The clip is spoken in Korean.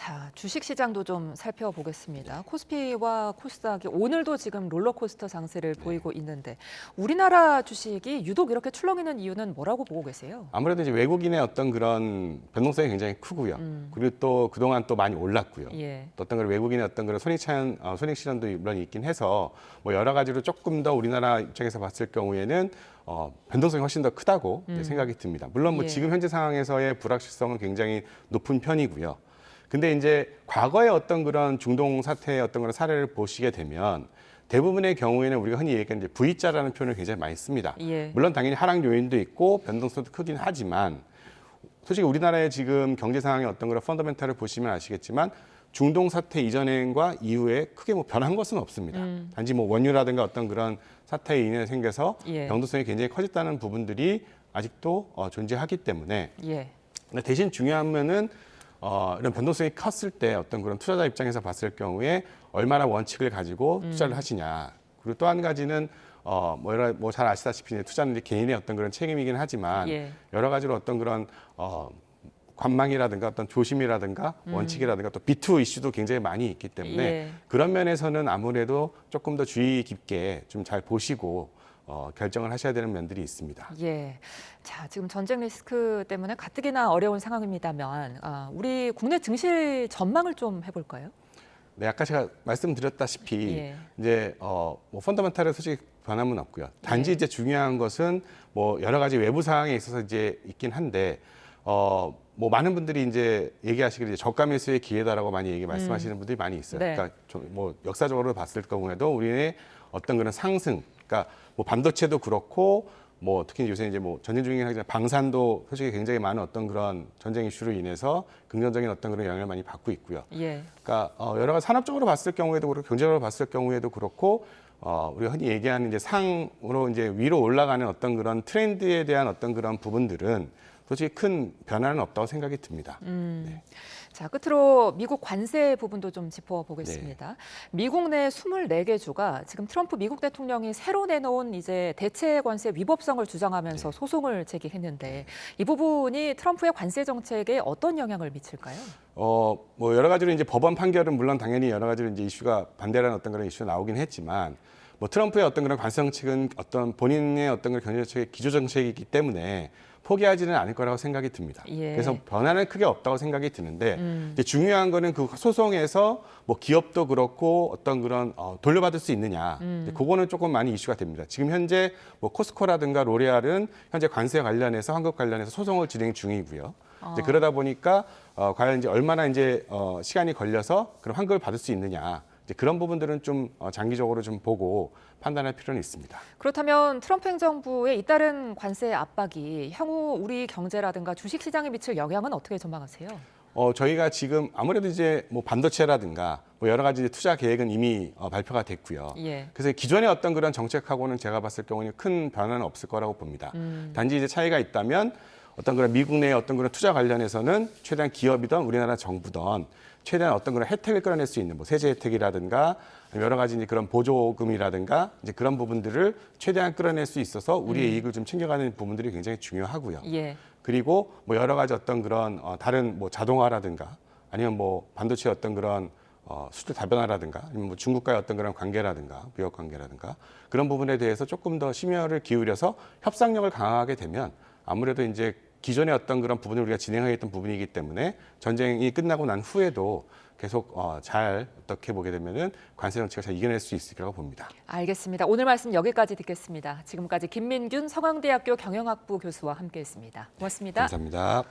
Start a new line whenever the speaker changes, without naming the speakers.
자, 주식 시장도 좀 살펴보겠습니다. 코스피와 코스닥이 오늘도 지금 롤러코스터 장세를 보이고 있는데 우리나라 주식이 유독 이렇게 출렁이는 이유는 뭐라고 보고 계세요?
아무래도 이제 외국인의 어떤 그런 변동성이 굉장히 크고요. 그리고 또 그동안 또 많이 올랐고요.
예.
또 어떤 그런 외국인의 어떤 그런 손익 실현도 물론 있긴 해서 뭐 여러 가지로 조금 더 우리나라 입장에서 봤을 경우에는 변동성이 훨씬 더 크다고 생각이 듭니다. 물론 뭐
예.
지금 현재 상황에서의 불확실성은 굉장히 높은 편이고요. 근데 이제 과거의 어떤 그런 중동 사태의 어떤 그런 사례를 보시게 되면 대부분의 경우에는 우리가 흔히 얘기하는 이제 V자라는 표현을 굉장히 많이 씁니다.
예.
물론 당연히 하락 요인도 있고 변동성도 크긴 하지만 솔직히 우리나라의 지금 경제 상황의 어떤 그런 펀더멘탈을 보시면 아시겠지만 중동 사태 이전과 이후에 크게 뭐 변한 것은 없습니다. 단지 뭐 원유라든가 어떤 그런 사태에 인해 생겨서
예.
변동성이 굉장히 커졌다는 부분들이 아직도 존재하기 때문에
예.
근데 대신 중요한 면은 이런 변동성이 컸을 때 어떤 그런 투자자 입장에서 봤을 경우에 얼마나 원칙을 가지고 투자를 하시냐. 그리고 또 한 가지는 뭐 잘 아시다시피 이제 투자는 이제 개인의 어떤 그런 책임이긴 하지만
예.
여러 가지로 어떤 그런 관망이라든가 어떤 조심이라든가 원칙이라든가 또 비투 이슈도 굉장히 많이 있기 때문에
예.
그런 면에서는 아무래도 조금 더 주의 깊게 좀 잘 보시고 결정을 하셔야 되는 면들이 있습니다.
예. 자, 지금 전쟁 리스크 때문에 가뜩이나 어려운 상황입니다만 우리 국내 증시 전망을 좀 해볼까요?
네, 아까 제가 말씀드렸다시피
예.
이제 뭐 펀더멘탈은 솔직히 변함은 없고요. 단지
예.
이제 중요한 것은 뭐 여러 가지 외부 상황에 있어서 이제 있긴 한데 뭐 많은 분들이 이제 얘기하시기를 이제 저가 매수의 기회다라고 많이 말씀하시는 분들이 많이 있어요.
네.
그러니까 뭐 역사적으로 봤을 경우에도 우리의 어떤 그런 상승, 그러니까 뭐 반도체도 그렇고 뭐 특히 요새 이제 뭐 전쟁 중이긴 하지만 방산도 솔직히 굉장히 많은 어떤 그런 전쟁 이슈로 인해서 긍정적인 어떤 그런 영향을 많이 받고 있고요.
예.
그러니까 여러 가지 산업적으로 봤을 경우에도 그렇고 경제적으로 봤을 경우에도 그렇고 우리가 흔히 얘기하는 이제 상으로 이제 위로 올라가는 어떤 그런 트렌드에 대한 어떤 그런 부분들은 솔직히 큰 변화는 없다고 생각이 듭니다. 네.
자, 끝으로 미국 관세 부분도 좀 짚어보겠습니다. 미국 내 24개 주가 지금 트럼프 미국 대통령이 새로 내놓은 이제 대체 관세 위법성을 주장하면서 소송을 제기했는데 이 부분이 트럼프의 관세 정책에 어떤 영향을 미칠까요?
뭐 여러 가지로 이제 법원 판결은 물론 당연히 여러 가지로 이제 이슈가 반대라는 어떤 그런 이슈가 나오긴 했지만 뭐 트럼프의 어떤 그런 관세 정책은 어떤 본인의 어떤 그런 경제 정책의 기조 정책이기 때문에 포기하지는 않을 거라고 생각이 듭니다.
예.
그래서 변화는 크게 없다고 생각이 드는데 이제 중요한 거는 그 소송에서 뭐 기업도 그렇고 어떤 그런 돌려받을 수 있느냐, 이제 그거는 조금 많이 이슈가 됩니다. 지금 현재 뭐 코스코라든가 로레알은 현재 관세 관련해서 환급 관련해서 소송을 진행 중이고요. 이제 그러다 보니까 과연 이제 얼마나 이제 시간이 걸려서 그런 환급을 받을 수 있느냐. 이제 그런 부분들은 좀 장기적으로 좀 보고 판단할 필요는 있습니다.
그렇다면 트럼프 행정부의 잇따른 관세 압박이 향후 우리 경제라든가 주식 시장에 미칠 영향은 어떻게 전망하세요?
저희가 지금 아무래도 이제 뭐 반도체라든가 뭐 여러 가지 투자 계획은 이미 발표가 됐고요.
예.
그래서 기존의 어떤 그런 정책하고는 제가 봤을 경우는 큰 변화는 없을 거라고 봅니다. 단지 이제 차이가 있다면 어떤 그런 미국 내의 어떤 그런 투자 관련해서는 최대한 기업이든 우리나라 정부든 최대한 어떤 그런 혜택을 끌어낼 수 있는 뭐 세제 혜택이라든가 여러 가지 이제 그런 보조금이라든가 이제 그런 부분들을 최대한 끌어낼 수 있어서 우리의 이익을 좀 챙겨가는 부분들이 굉장히 중요하고요.
예.
그리고 뭐 여러 가지 어떤 그런 다른 뭐 자동화라든가 아니면 뭐 반도체 어떤 그런 수출 다변화라든가 아니면 뭐 중국과의 어떤 그런 관계라든가 무역 관계라든가 그런 부분에 대해서 조금 더 심혈을 기울여서 협상력을 강화하게 되면 아무래도 이제 기존의 어떤 그런 부분을 우리가 진행하겠던 부분이기 때문에 전쟁이 끝나고 난 후에도 계속 잘 어떻게 보게 되면은 관세 정책을 잘 이겨낼 수 있을 거라고 봅니다.
알겠습니다. 오늘 말씀 여기까지 듣겠습니다. 지금까지 김민균 서강대학교 경영학부 교수와 함께했습니다. 고맙습니다.
감사합니다.